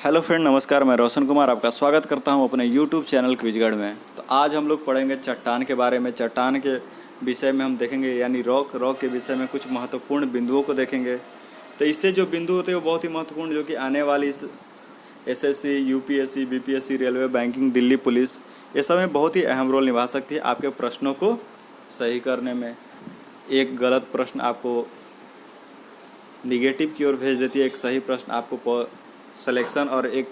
Hello friend, नमस्कार। मैं रोशन कुमार आपका स्वागत करता हूं अपने यूट्यूब चैनल क्विजगढ़ में। तो आज हम लोग पढ़ेंगे चट्टान के बारे में। चट्टान के विषय में हम देखेंगे, यानी रॉक के विषय में कुछ महत्वपूर्ण बिंदुओं को देखेंगे। तो इससे जो बिंदु होते हैं वो बहुत ही महत्वपूर्ण, जो कि आने वाली इस SSC, UPSC, BPSC, railway, banking, Delhi police, ये सब में बहुत ही अहम रोल निभा सकती है आपके प्रश्नों को सही करने में। एक गलत प्रश्न आपको निगेटिव की ओर भेज देती है, एक सही प्रश्न आपको सिलेक्शन और एक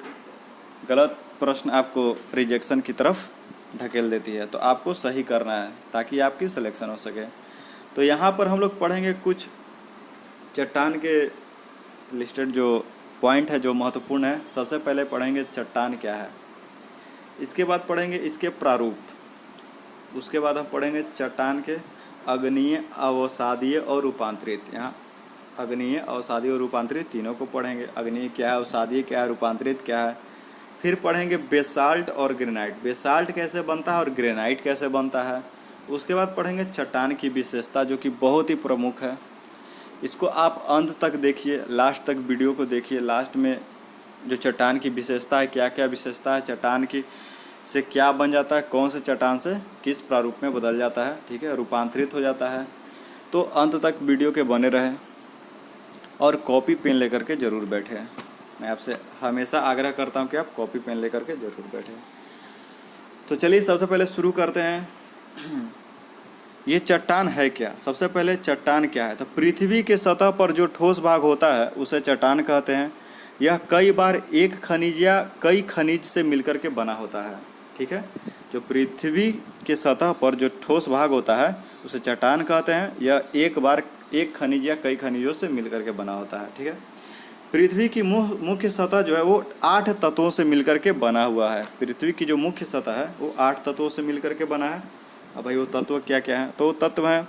गलत प्रश्न आपको रिजेक्शन की तरफ ढकेल देती है। तो आपको सही करना है ताकि आपकी सिलेक्शन हो सके। तो यहाँ पर हम लोग पढ़ेंगे कुछ चट्टान के लिस्टेड जो पॉइंट है जो महत्वपूर्ण है। सबसे पहले पढ़ेंगे चट्टान क्या है, इसके बाद पढ़ेंगे इसके प्रारूप, उसके बाद हम पढ़ेंगे चट्टान के अग्नीय, अवसादीय और रूपांतरित। यहाँ अग्नीय, अवसादीय और रूपांतरित तीनों को पढ़ेंगे। अग्नीय क्या है, अवसादीय क्या है, रूपांतरित क्या है। फिर पढ़ेंगे बेसाल्ट और ग्रेनाइट, बेसाल्ट कैसे बनता है और ग्रेनाइट कैसे बनता है। उसके बाद पढ़ेंगे चट्टान की विशेषता, जो कि बहुत ही प्रमुख है। इसको आप अंत तक देखिए, लास्ट तक वीडियो को देखिए। लास्ट में जो चट्टान की विशेषता है, क्या क्या विशेषता है चट्टान की, से क्या बन जाता है, कौन से चट्टान से किस प्रारूप में बदल जाता है, ठीक है, रूपांतरित हो जाता है। तो अंत तक वीडियो के बने रहें और कॉपी पेन लेकर के ज़रूर बैठें। मैं आपसे हमेशा आग्रह करता हूं कि आप कॉपी पेन लेकर के ज़रूर बैठें। तो चलिए सबसे पहले शुरू करते हैं। ये चट्टान है क्या? सबसे पहले चट्टान क्या है? तो पृथ्वी के सतह पर जो ठोस भाग होता है उसे चट्टान कहते हैं। यह कई बार एक खनिज या कई खनिज से मिलकर के बना होता है, ठीक है। जो पृथ्वी के सतह पर जो ठोस भाग होता है उसे चट्टान कहते हैं। यह एक खनिज या कई खनिजों से मिलकर के बना होता है, ठीक है। पृथ्वी की मुख्य सतह जो है वो 8 तत्वों से मिलकर के बना हुआ है। पृथ्वी की जो मुख्य सतह है वो 8 तत्वों से मिलकर के बना है। अब भाई वो तत्व क्या क्या हैं? तो तत्व हैं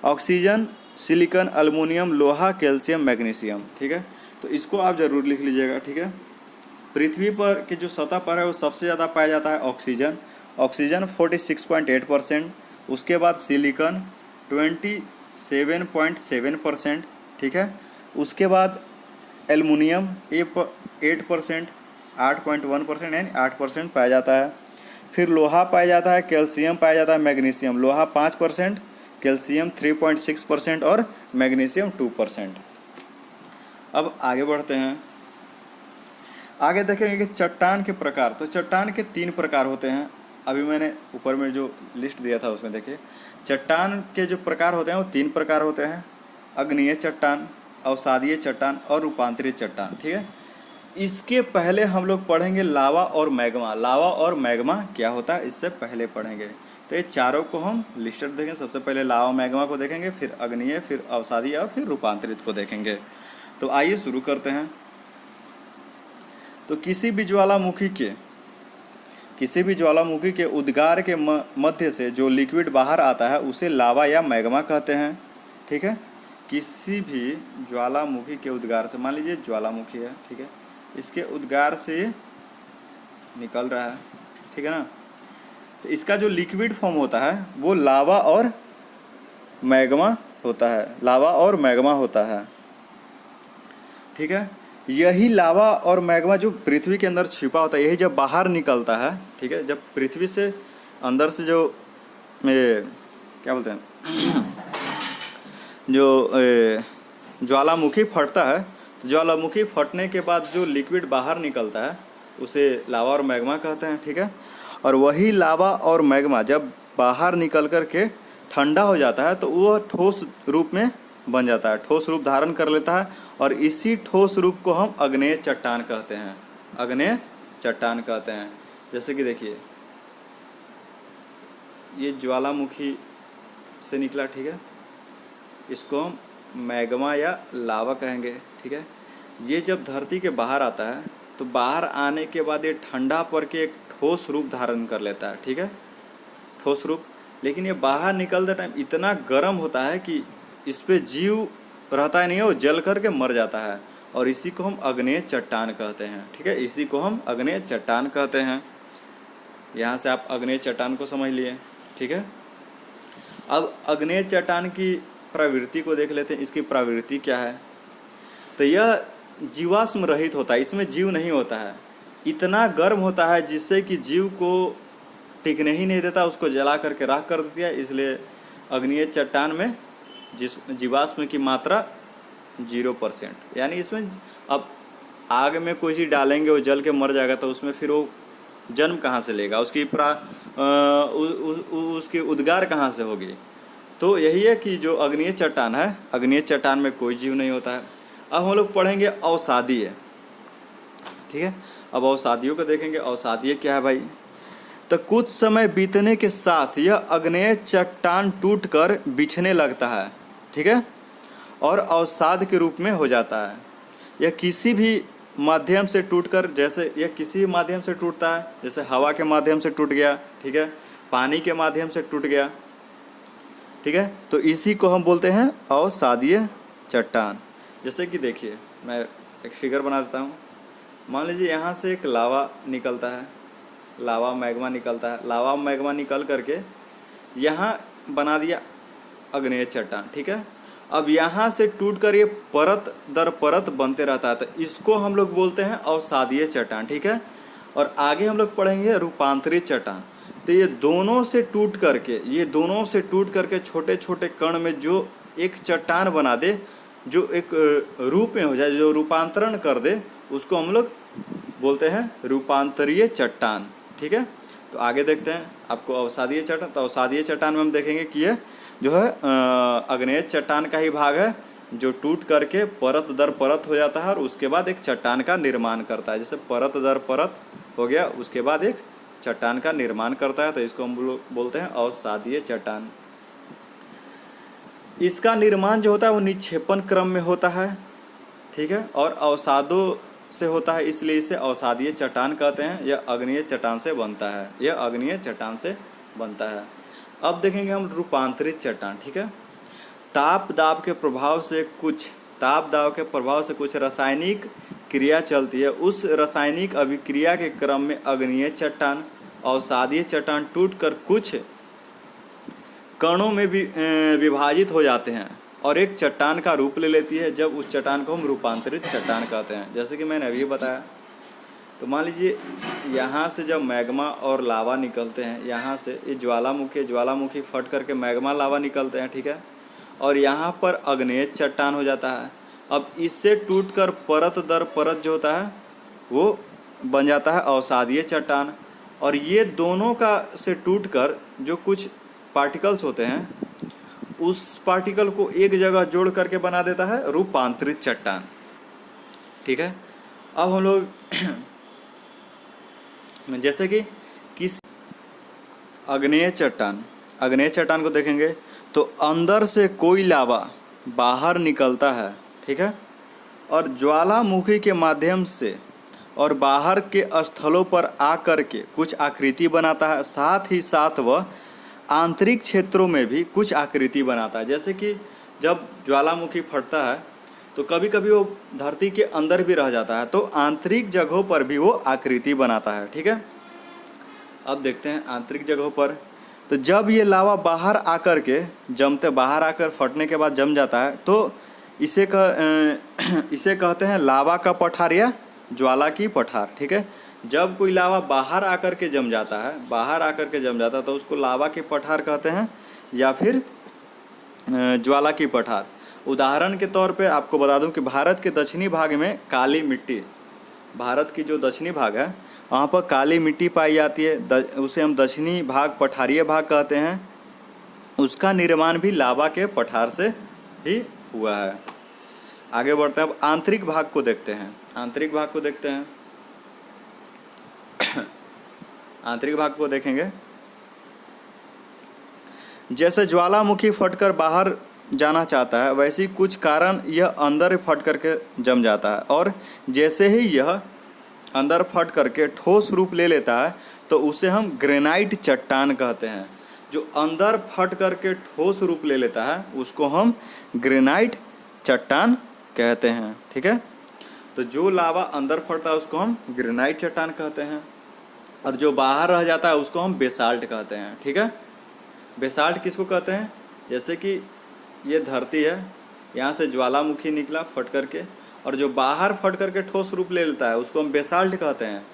ऑक्सीजन, सिलिकॉन, एल्युमिनियम, लोहा, कैल्शियम, मैग्नीशियम, ठीक है। तो इसको आप ज़रूर लिख लीजिएगा, ठीक है। पृथ्वी पर की जो सतह पर है वो सबसे ज़्यादा पाया जाता है ऑक्सीजन, 46.8%। उसके बाद सिलिकॉन 27.7%, ठीक है। उसके बाद एल्युमिनियम 8%, 8.1% यानी 8% पाया जाता है। फिर लोहा पाया जाता है, कैल्शियम पाया जाता है, मैग्नीशियम। लोहा 5%, कैल्शियम 3.6% और मैग्नीशियम 2%। अब आगे बढ़ते हैं, आगे देखेंगे कि चट्टान के प्रकार। तो चट्टान के 3 प्रकार होते हैं। अभी मैंने ऊपर में जो लिस्ट दिया था उसमें देखिए, चट्टान के जो प्रकार होते हैं वो 3 प्रकार होते हैं: अग्नीय चट्टान, अवसादीय चट्टान और रूपांतरित चट्टान, ठीक है। इसके पहले हम लोग पढ़ेंगे लावा और मैग्मा। लावा और मैग्मा क्या होता है इससे पहले पढ़ेंगे। तो ये चारों को हम लिस्टेड देखेंगे। सबसे पहले लावा मैग्मा को देखेंगे, फिर अग्नीय, फिर अवसादीय और फिर रूपांतरित को देखेंगे। तो आइए शुरू करते हैं। तो किसी भी ज्वालामुखी के उद्गार के मध्य से जो लिक्विड बाहर आता है उसे लावा या मैग्मा कहते हैं, ठीक है। किसी भी ज्वालामुखी के उद्गार से, मान लीजिए ज्वालामुखी है, ठीक है, इसके उद्गार से निकल रहा है, ठीक है ना। तो इसका जो लिक्विड फॉर्म होता है वो लावा और मैग्मा होता है, लावा और मैग्मा होता है, ठीक है। यही लावा और मैग्मा जो पृथ्वी के अंदर छिपा होता है, यही जब बाहर निकलता है, ठीक है, जब पृथ्वी से अंदर से जो क्या बोलते हैं जो ज्वालामुखी फटता है, ज्वालामुखी फटने के बाद जो लिक्विड बाहर निकलता है उसे लावा और मैग्मा कहते हैं, ठीक है। और वही लावा और मैग्मा जब बाहर निकल कर के ठंडा हो जाता है तो वह ठोस रूप में बन जाता है, ठोस रूप धारण कर लेता है। और इसी ठोस रूप को हम अग्नेय चट्टान कहते हैं, अग्नेय चट्टान कहते हैं। जैसे कि देखिए ये ज्वालामुखी से निकला, ठीक है, इसको हम मैग्मा या लावा कहेंगे, ठीक है। ये जब धरती के बाहर आता है तो बाहर आने के बाद ये ठंडा पड़ के एक ठोस रूप धारण कर लेता है, ठीक है, ठोस रूप। लेकिन ये बाहर निकलते टाइम इतना गर्म होता है कि इस पे जीव रहता ही नहीं है, वो जल करके मर जाता है। और इसी को हम अग्नेय चट्टान कहते हैं, ठीक है, इसी को हम अग्नेय चट्टान कहते हैं। यहाँ से आप अग्नेय चट्टान को समझ लिए, ठीक है। अब अग्नेय चट्टान की प्रवृत्ति को देख लेते हैं। इसकी प्रवृत्ति क्या है? तो यह जीवाश्म रहित होता है, इसमें जीव नहीं होता है। इतना गर्म होता है जिससे कि जीव को टिकने ही नहीं देता, उसको जला करके राख कर देती है। इसलिए अग्निय चट्टान में जीवाश्म की मात्रा 0%, यानी इसमें अब आग में कोई चीज़ डालेंगे वो जल के मर जाएगा, तो उसमें फिर वो जन्म कहाँ से लेगा, उसकी उसकी उद्गार कहाँ से होगी। तो यही है कि जो अग्निय चट्टान है, अग्निय चट्टान में कोई जीव नहीं होता है। अब हम लोग पढ़ेंगे अवसादीय, ठीक है। अब अवसादियों को देखेंगे। अवसादीय क्या है भाई? तो कुछ समय बीतने के साथ यह अग्नेय चट्टान टूटकर बिछने लगता है, ठीक है, और अवसाद के रूप में हो जाता है। यह किसी भी माध्यम से टूटकर, जैसे यह किसी भी माध्यम से टूटता है, जैसे हवा के माध्यम से टूट गया, ठीक है, पानी के माध्यम से टूट गया, ठीक है। तो इसी को हम बोलते हैं अवसादीय चट्टान। जैसे कि देखिए, मैं एक फिगर बना देता हूँ। मान लीजिए यहाँ से एक लावा निकलता है, लावा मैग्मा निकलता है। लावा मैग्मा निकल करके यहाँ बना दिया अग्नेय चट्टान, ठीक है। अब यहाँ से टूट कर ये परत दर परत बनते रहता है, तो इसको हम लोग बोलते हैं अवसादीय चट्टान, ठीक है। और आगे हम लोग पढ़ेंगे रूपांतरित चट्टान। तो ये दोनों से टूट करके छोटे छोटे कण में जो एक चट्टान बना दे, जो एक रूप में हो जाए, जो रूपांतरण कर दे, उसको हम लोग बोलते हैं रूपांतरीय चट्टान, ठीक है। तो आगे देखते हैं आपको अवसादीय चट्टान। तो अवसादीय चट्टान में हम देखेंगे कि ये जो है अग्नेय चट्टान का ही भाग है, जो टूट करके परत दर परत हो जाता है और उसके बाद एक चट्टान का निर्माण करता है। जैसे परत दर परत हो गया, उसके बाद एक चट्टान का निर्माण करता है, तो इसको हम लोग बोलते हैं अवसादीय चट्टान। इसका निर्माण जो होता है वो निक्षेपण क्रम में होता है, ठीक है, और अवसादों से होता है, इसलिए इसे अवसादीय चट्टान कहते हैं। यह अग्नेय चट्टान से बनता है, यह अग्नेय चट्टान से बनता है। अब देखेंगे हम रूपांतरित चट्टान, ठीक है। ताप दाब के प्रभाव से कुछ रासायनिक क्रिया चलती है। उस रासायनिक अभिक्रिया के क्रम में अग्नेय चट्टान, अवसादीय चट्टान टूटकर कुछ कणों में भी विभाजित हो जाते हैं और एक चट्टान का रूप ले लेती है। जब उस चट्टान को हम रूपांतरित चट्टान कहते हैं। जैसे कि मैंने अभी बताया, तो मान लीजिए यहाँ से जब मैग्मा और लावा निकलते हैं, यहाँ से ये ज्वालामुखी फट करके मैग्मा लावा निकलते हैं, ठीक है, और यहाँ पर अग्नेय चट्टान हो जाता है। अब इससे टूटकर परत दर परत जो होता है वो बन जाता है अवसादीय चट्टान। और ये दोनों का से टूटकर जो कुछ पार्टिकल्स होते हैं, उस पार्टिकल को एक जगह जोड़ करके बना देता है रूपांतरित चट्टान, ठीक है। अब हम लोग जैसे कि किस अग्नेय चट्टान को देखेंगे, तो अंदर से कोई लावा बाहर निकलता है, ठीक है, और ज्वालामुखी के माध्यम से और बाहर के स्थलों पर आकर के कुछ आकृति बनाता है। साथ ही साथ वह आंतरिक क्षेत्रों में भी कुछ आकृति बनाता है। जैसे कि जब ज्वालामुखी फटता है तो कभी कभी वो धरती के अंदर भी रह जाता है, तो आंतरिक जगहों पर भी वो आकृति बनाता है, ठीक है। अब देखते हैं आंतरिक जगहों पर। तो जब ये लावा बाहर आकर फटने के बाद जम जाता है, तो इसे कहते हैं लावा का पठार या ज्वाला की पठार, ठीक है। जब कोई लावा बाहर आकर के जम जाता है तो उसको लावा की पठार कहते हैं या फिर ज्वाला की पठार। उदाहरण के तौर पे आपको बता दूं कि भारत के दक्षिणी भाग में काली मिट्टी, भारत की जो दक्षिणी भाग है वहाँ पर काली मिट्टी पाई जाती है, उसे हम दक्षिणी भाग पठारीय भाग कहते हैं। उसका निर्माण भी लावा के पठार से ही हुआ है। आगे बढ़ते हैं, अब आंतरिक भाग को देखते हैं। आंतरिक भाग को देखेंगे। जैसे ज्वालामुखी फटकर बाहर जाना चाहता है, वैसे ही कुछ कारण यह अंदर फट करके जम जाता है, और जैसे ही यह अंदर फट करके ठोस रूप ले लेता है तो उसे हम ग्रेनाइट चट्टान कहते हैं। जो अंदर फट करके ठोस रूप ले लेता है उसको हम ग्रेनाइट चट्टान कहते हैं, ठीक है। तो जो लावा अंदर फटता है उसको हम ग्रेनाइट चट्टान कहते हैं, और जो बाहर रह जाता है उसको हम बेसाल्ट कहते हैं, ठीक है। बेसाल्ट किसको कहते हैं? जैसे कि ये धरती है, यहाँ से ज्वालामुखी निकला फट करके, और जो बाहर फट करके ठोस रूप ले लेता है उसको हम बेसाल्ट कहते हैं।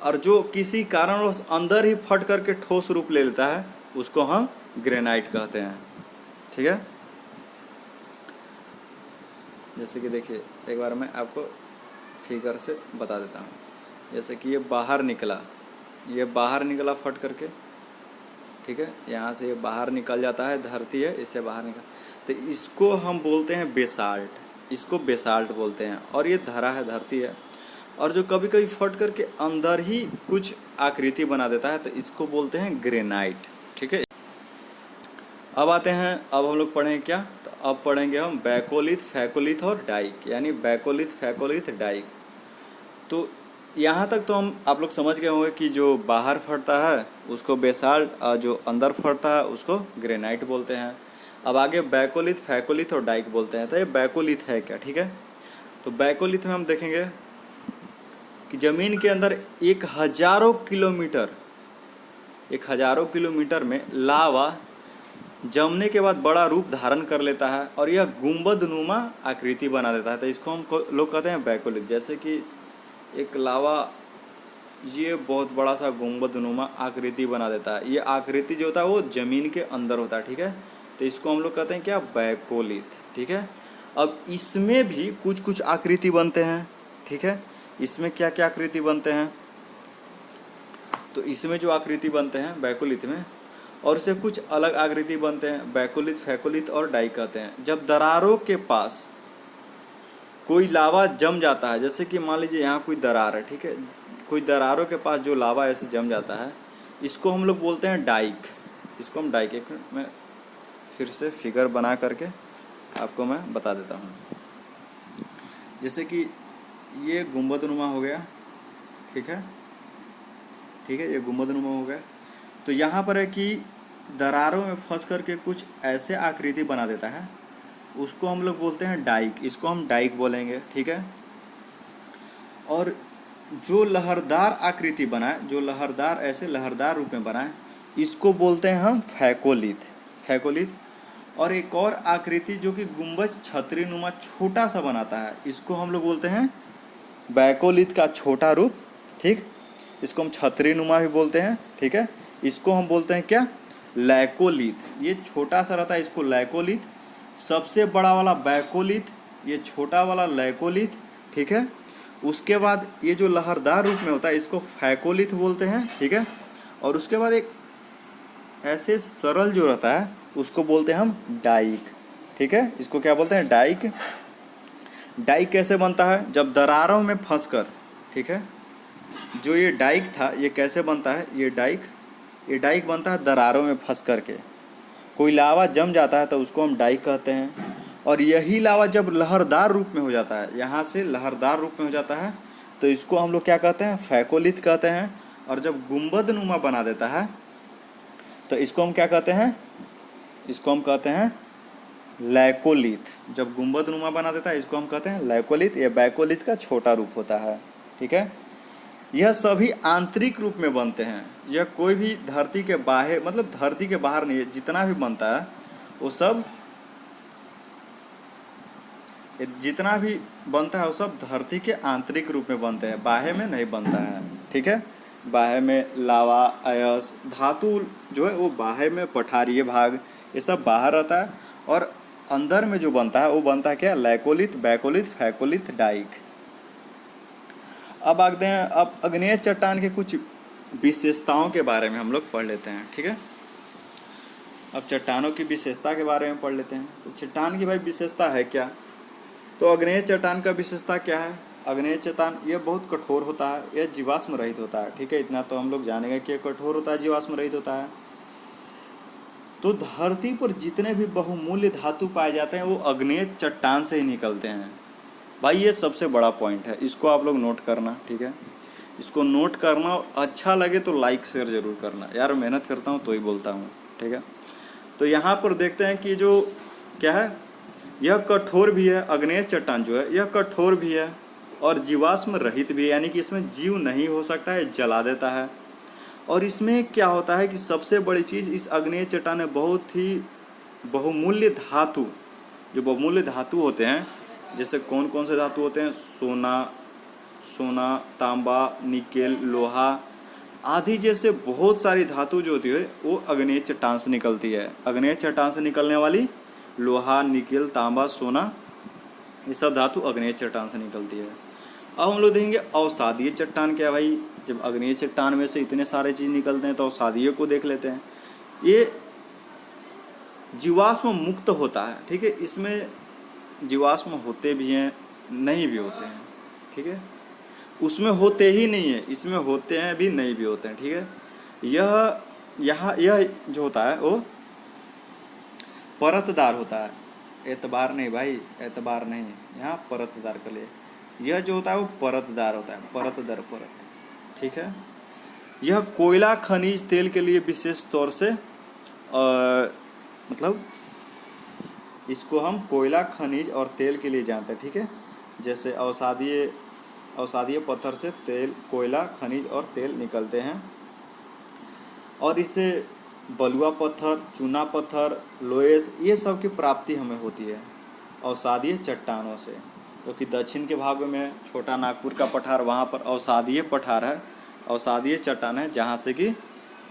और जो किसी कारणवश अंदर ही फट करके ठोस रूप ले लेता है उसको हम ग्रेनाइट कहते हैं। ठीक है, जैसे कि देखिए एक बार मैं आपको फिगर से बता देता हूँ। जैसे कि ये बाहर निकला फट करके, ठीक है, यहाँ से ये बाहर निकल जाता है, धरती है इससे बाहर निकल, तो इसको हम बोलते हैं बेसाल्ट, इसको बेसाल्ट बोलते हैं। और ये धरा है, धरती है, और जो कभी कभी फट करके अंदर ही कुछ आकृति बना देता है तो इसको बोलते हैं ग्रेनाइट। ठीक है, अब आते हैं, अब हम लोग पढ़ेंगे क्या, तो अब पढ़ेंगे हम बैकोलिथ, फैकोलिथ और डाइक, यानी बैकोलिथ, फैकोलिथ, डाइक। तो यहाँ तक तो हम आप लोग समझ गए होंगे कि जो बाहर फटता है उसको बेसाल्ट, और जो अंदर फटता है उसको ग्रेनाइट बोलते हैं। अब आगे बैकोलिथ, फैकोलिथ और डाइक बोलते हैं। तो ये बैकोलिथ है क्या, ठीक है, तो बैकोलिथ में हम देखेंगे कि ज़मीन के अंदर एक हज़ारों किलोमीटर में लावा जमने के बाद बड़ा रूप धारण कर लेता है और यह गुंबद नुमा आकृति बना देता है। तो इसको हम लोग कहते हैं बैकोलिथ। जैसे कि एक लावा ये बहुत बड़ा सा गुंबद नुमा आकृति बना देता है, ये आकृति जो होता है वो ज़मीन के अंदर होता है। ठीक है, तो इसको हम लोग कहते हैं क्या, बैकोलिथ। ठीक है, अब इसमें भी कुछ कुछ आकृति बनते हैं। ठीक है, इसमें क्या क्या आकृति बनते हैं, तो इसमें जो आकृति बनते हैं बैकोलिथ में, और इससे कुछ अलग आकृति बनते हैं, बैकोलिथ, फैकोलिथ और डाइक कहते हैं। जब दरारों के पास कोई लावा जम जाता है, जैसे कि मान लीजिए यहाँ कोई दरार है, ठीक है, कोई दरारों के पास जो लावा ऐसे जम जाता है इसको हम लोग बोलते हैं डाइक। इसको हम डाइक, एक मिनट मैं फिर से फिगर बना करके आपको मैं बता देता हूँ। जैसे कि ये गुंबदनुमा हो गया, ठीक है, ये गुंबदनुमा हो गया। तो यहाँ पर है कि दरारों में फंस करके कुछ ऐसे आकृति बना देता है, उसको हम लोग बोलते हैं डाइक। इसको हम डाइक बोलेंगे। ठीक है, और जो लहरदार आकृति बनाए, जो लहरदार ऐसे लहरदार रूप में बनाए, इसको बोलते हैं हम फैकोलिथ। और एक और आकृति जो कि गुंबज छतरी नुमा छोटा सा बनाता है, इसको हम लोग बोलते हैं बैकोलिथ का छोटा रूप। ठीक, इसको हम छतरी नुमा भी बोलते हैं। ठीक है, इसको हम बोलते हैं क्या, लैकोलिथ। ये छोटा सा रहता है, इसको लैकोलिथ। सबसे बड़ा वाला बैकोलिथ, ये छोटा वाला लैकोलिथ। ठीक है, उसके बाद ये जो लहरदार रूप में होता है इसको फैकोलिथ बोलते हैं। ठीक है, और उसके बाद एक ऐसे सरल जो रहता है उसको बोलते हैं हम डाइक। ठीक है, इसको क्या बोलते हैं, डाइक। डाइक कैसे बनता है, जब दरारों में फंसकर, ठीक है, जो ये डाइक था ये कैसे बनता है, ये डाइक बनता है दरारों में फंस करके। कोई लावा जम जाता है तो उसको हम डाइक कहते हैं। और यही लावा जब लहरदार रूप में हो जाता है, यहाँ से लहरदार रूप में हो जाता है, तो इसको हम लोग क्या कहते हैं, फैकोलिथ कहते हैं। और जब गुंबद नुमा बना देता है तो इसको हम क्या कहते हैं, इसको हम कहते हैं लैकोलिथ। जब गुंबद नुमा बना देता है इसको हम कहते हैं लैकोलिथ। यह बैकोलिथ का छोटा रूप होता है। ठीक है, यह सभी आंतरिक रूप में बनते हैं। यह कोई भी धरती के बाहर, मतलब धरती के बाहर नहीं है, जितना भी बनता है वो सब, जितना भी बनता है वो सब धरती के आंतरिक रूप में बनते हैं, बाह्य में नहीं बनता है। ठीक है, बाह्य में लावा, अयस, धातु जो है वो बाह्य में, पठारीय भाग ये सब बाहर रहता है। और अंदर में जो बनता है वो बनता है क्या, लैकोलिथ, बैकोलिथ, फैकोलिथ, डाइक। अब आगते हैं, अब अग्नेय चट्टान के कुछ विशेषताओं के बारे में हम लोग पढ़ लेते हैं। ठीक है, अब चट्टानों की विशेषता के बारे में पढ़ लेते हैं। तो चट्टान की भाई विशेषता है क्या, तो अग्नेय चट्टान का विशेषता क्या है, अग्नेय चट्टान ये बहुत कठोर होता है, यह जीवाश्म रहित होता है। ठीक है, इतना तो हम लोग जानेंगे कि यह कठोर होता है, जीवाश्म रहित होता है। तो धरती पर जितने भी बहुमूल्य धातु पाए जाते हैं वो अग्नेय चट्टान से ही निकलते हैं। भाई ये सबसे बड़ा पॉइंट है, इसको आप लोग नोट करना। ठीक है, इसको नोट करना, अच्छा लगे तो लाइक शेयर जरूर करना यार, मेहनत करता हूँ तो ही बोलता हूँ। ठीक है, तो यहाँ पर देखते हैं कि जो क्या है, यह कठोर भी है, अग्नेय चट्टान जो है यह कठोर भी है और जीवाश्म रहित भी है, यानी कि इसमें जीव नहीं हो सकता है, जला देता है। और इसमें क्या होता है कि सबसे बड़ी चीज़, इस अग्नेय चट्टान में बहुत ही बहुमूल्य धातु, जो बहुमूल्य धातु होते हैं, जैसे कौन कौन से धातु होते हैं, सोना, सोना, तांबा, निकेल, लोहा आदि जैसे बहुत सारी धातु जो होती है वो अग्नेय चट्टान से निकलती है। अग्नेय चट्टान से निकलने वाली लोहा, निकेल, तांबा, सोना ये सब धातु अग्नेय चट्टान से निकलती है। अब हम लोग देखेंगे अवसादीय चट्टान क्या है भाई। जब अग्नेय चट्टान में से इतने सारे चीज़ निकलते हैं तो अवसादीय को देख लेते हैं। ये जीवाश्म मुक्त होता है, ठीक है। इसमें जीवाश्म होते भी हैं, नहीं भी होते हैं, ठीक है। उसमें होते ही नहीं है, इसमें होते हैं भी, नहीं भी होते हैं, ठीक है। यह जो होता है वो परतदार होता है। एतबार नहीं भाई, एतबार नहीं, यहाँ परतदार कर लिए। यह जो होता है वो परतदार होता है, परत दर परत, ठीक है। यह कोयला, खनिज तेल के लिए विशेष तौर से मतलब इसको हम कोयला, खनिज और तेल के लिए जानते हैं, ठीक है। जैसे अवसादीय पत्थर से तेल, कोयला, खनिज और तेल निकलते हैं। और इससे बलुआ पत्थर, चूना पत्थर, लोएस ये सब की प्राप्ति हमें होती है अवसादीय चट्टानों से। क्योंकि दक्षिण के भाग में छोटा नागपुर का पठार, वहाँ पर अवसादीय पठार है, अवसादीय चट्टान है जहाँ से कि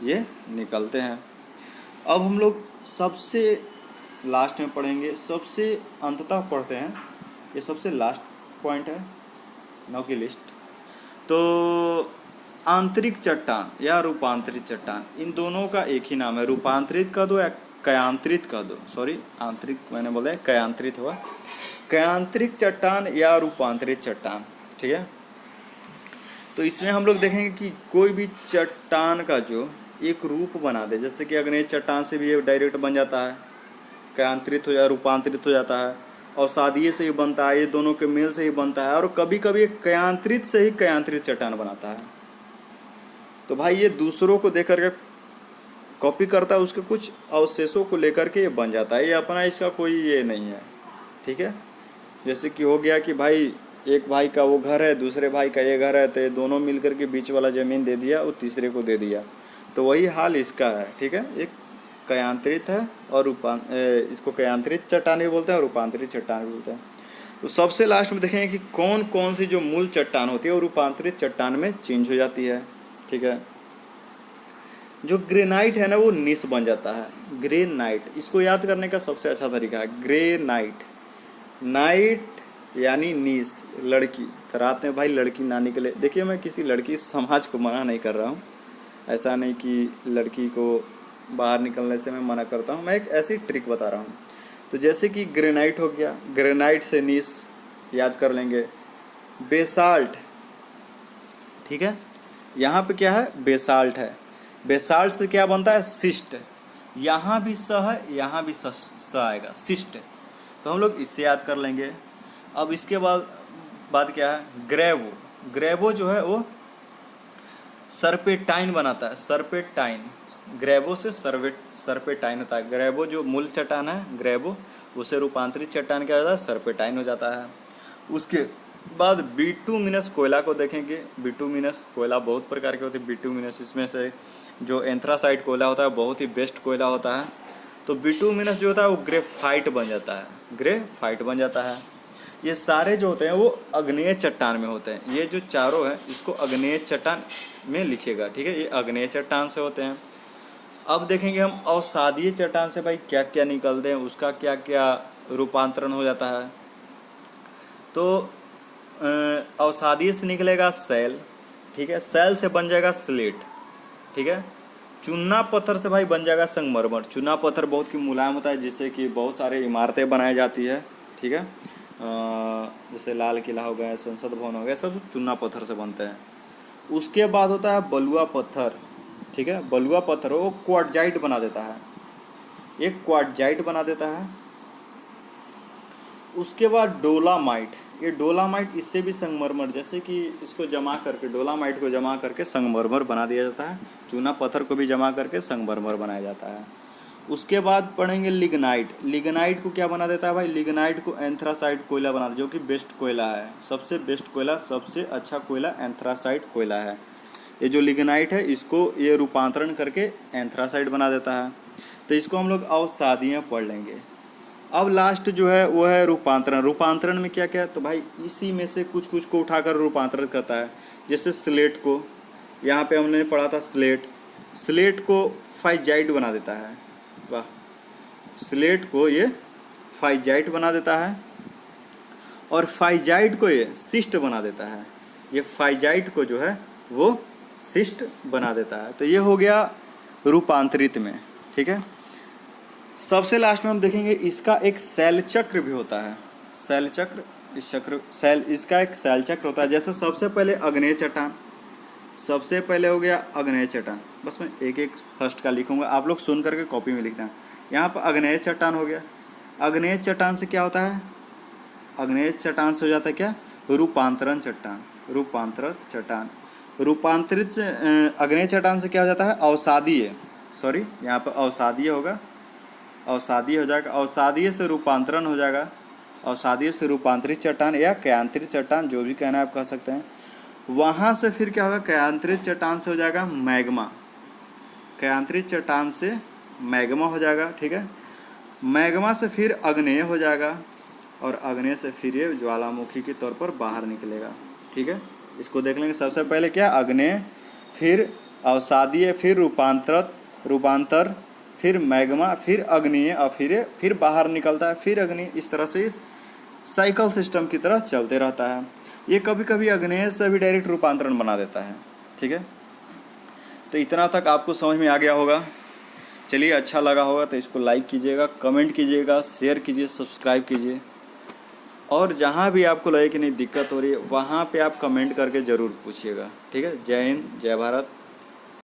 ये निकलते हैं। अब हम लोग सबसे लास्ट में पढ़ेंगे, सबसे अंततः पढ़ते हैं, ये सबसे लास्ट पॉइंट है 9 की लिस्ट। तो आंतरिक चट्टान या रूपांतरित चट्टान, इन दोनों का एक ही नाम है। रूपांतरित कर दो या कयांतरित कर दो, सॉरी आंतरिक मैंने बोला, कयांतरित हुआ। कयांतरिक चट्टान या रूपांतरित चट्टान, ठीक है। तो इसमें हम लोग देखेंगे कि कोई भी चट्टान का जो एक रूप बना दे, जैसे कि अग्नेय चट्टान से भी ये डायरेक्ट बन जाता है, कयांतरित हो या रूपांतरित हो जाता है, अवसादीय से ही बनता है, ये दोनों के मेल से ही बनता है, और कभी कभी कयांतरित से ही कयांतरित चट्टान बनाता है। तो भाई ये दूसरों को देख करके कॉपी करता है, उसके कुछ अवशेषों को लेकर के ये बन जाता है, ये अपना इसका कोई ये नहीं है, ठीक है। जैसे कि हो गया कि भाई एक भाई का वो घर है, दूसरे भाई का ये घर है, तो ये दोनों मिल करके बीच वाला ज़मीन दे दिया और तीसरे को दे दिया, तो वही हाल इसका है, ठीक है। एक कयांतरित है और इसको कयांतरित चट्टान भी बोलते हैं और रूपांतरित चट्टान भी बोलते हैं। तो सबसे लास्ट में देखेंगे कि कौन कौन सी जो मूल चट्टान होती है वो रूपांतरित चट्टान में चेंज हो जाती है, ठीक है। जो ग्रेनाइट है ना वो नीस बन जाता है, ग्रेनाइट। इसको याद करने का सबसे अच्छा तरीका है ग्रेनाइट। नाइट यानी नीस, लड़की। तो रात में भाई लड़की ना निकले। देखिए मैं किसी लड़की समाज को मना नहीं कर रहा हूँ, ऐसा नहीं कि लड़की को बाहर निकलने से मैं मना करता हूँ, मैं एक ऐसी ट्रिक बता रहा हूँ। तो जैसे कि ग्रेनाइट हो गया, ग्रेनाइट से नीस याद कर लेंगे। बेसाल्ट, ठीक है, यहाँ पे क्या है, बेसाल्ट है। बेसाल्ट से क्या बनता है, सिस्ट। यहाँ भी स है, यहाँ भी स आएगा, सिस्ट। तो हम लोग इससे याद कर लेंगे। अब इसके बाद क्या है, ग्रेवो। ग्रेवो जो है वो सर्पेटाइन बनाता है, सर्पेटाइन। ग्रेवो से सर्पेटाइन होता है। ग्रेवो जो मूल चट्टान है, ग्रेवो, उसे रूपांतरित चट्टान क्या होता है, सर्पेटाइन हो जाता है। उसके बाद बिटुमिनस कोयला को देखेंगे। बिटुमिनस कोयला बहुत प्रकार के होते हैं। बिटुमिनस इसमें से जो एंथ्रासाइट कोयला होता है बहुत ही बेस्ट कोयला होता है। तो बिटुमिनस जो होता है वो ग्रेफाइट बन जाता है, ग्रेफाइट बन जाता है। ये सारे जो होते हैं वो अग्नेय चट्टान में होते हैं। ये जो चारों है इसको अग्नेय चट्टान में लिखिएगा, ठीक है। ये अग्नेय चट्टान से होते हैं। अब देखेंगे हम अवसादीय चट्टान से भाई क्या क्या निकलते हैं, उसका क्या क्या रूपांतरण हो जाता है। तो अवसादीय से निकलेगा सैल, ठीक है। सैल से बन जाएगा स्लेट, ठीक है। चूना पत्थर से भाई बन जाएगा संगमरमर। चूना पत्थर बहुत ही मुलायम होता है जिससे कि बहुत सारे इमारतें बनाई जाती है, ठीक है। जैसे लाल किला हो गया, संसद भवन हो गया, सब चूना पत्थर से बनते हैं। उसके बाद होता है बलुआ पत्थर, ठीक है। बलुआ पत्थर वो क्वार्टजाइट बना देता है, एक क्वार्टजाइट बना देता है। उसके बाद डोलामाइट। ये डोलामाइट इससे भी संगमरमर, जैसे कि इसको जमा करके, डोलामाइट को जमा करके संगमरमर बना दिया जाता है। चूना पत्थर को भी जमा करके संगमरमर बनाया जाता है। उसके बाद पढ़ेंगे लिग्नाइट। लिग्नाइट को क्या बना देता है भाई, लिग्नाइट को एंथ्रासाइट कोयला बना, जो कि बेस्ट कोयला है, सबसे बेस्ट कोयला, सबसे अच्छा कोयला एंथ्रासाइट कोयला है। ये जो लिग्नाइट है इसको ये रूपांतरण करके एंथ्रासाइट बना देता है। तो इसको हम लोग अवसादीय पढ़ लेंगे। अब लास्ट जो है वो है रूपांतरण। रूपांतरण में क्या क्या है, तो भाई इसी में से कुछ कुछ को उठाकर रूपांतरित करता है। जैसे स्लेट को, यहाँ पे हमने पढ़ा था स्लेट, स्लेट को फाइजाइट बना देता है। वाह, स्लेट को ये फाइजाइट बना देता है और फाइजाइट को ये सिस्ट बना देता है। ये फाइजाइट को जो है वो सिस्ट बना देता है। तो ये हो गया रूपांतरित में, ठीक है। सबसे लास्ट में हम देखेंगे इसका एक सेल चक्र भी होता है। सेल चक्र, इस चक्र सेल, इसका एक सेल चक्र होता है। जैसे सबसे पहले अग्नेय चट्टान, सबसे पहले हो गया अग्नेय चट्टान। बस मैं एक एक फर्स्ट का लिखूंगा, आप लोग सुन करके कॉपी में लिखना है। यहाँ पर अग्नेय चट्टान हो गया। अग्नेय चट्टान से क्या होता है, अग्नेय चट्टान से हो जाता है क्या, रूपांतरण चट्टान, रूपांतरित चट्टान। रूपांतरित से अग्नेय चट्टान से क्या हो जाता है, अवसादीय, सॉरी यहाँ पर अवसादीय होगा, अवसादीय हो जाएगा। अवसादीय से रूपांतरण हो जाएगा, अवसादीय से रूपांतरित चट्टान या कयांतरित चट्टान, जो भी कहना है आप कह सकते हैं। वहाँ से फिर क्या होगा, कयांतरित चट्टान से हो जाएगा मैग्मा, कयांतरित चट्टान से मैग्मा हो जाएगा, ठीक है। मैग्मा से फिर अग्नेय हो जाएगा और अग्नेय से फिर ये ज्वालामुखी के तौर पर बाहर निकलेगा, ठीक है। इसको देख लेंगे। सबसे पहले क्या, अग्नेय, फिर अवसादीय, फिर रूपांतर, फिर मैग्मा, फिर अग्नीय और फिर बाहर निकलता है, फिर अग्नि। इस तरह से इस साइकिल सिस्टम की तरह चलते रहता है। ये कभी कभी अग्नेय से भी डायरेक्ट रूपांतरण बना देता है, ठीक है। तो इतना तक आपको समझ में आ गया होगा। चलिए, अच्छा लगा होगा तो इसको लाइक कीजिएगा, कमेंट कीजिएगा, शेयर कीजिए, सब्सक्राइब कीजिए। और जहाँ भी आपको लगे कि नहीं दिक्कत हो रही है, वहाँ पे आप कमेंट करके ज़रूर पूछिएगा, ठीक है। जय हिंद, जय भारत।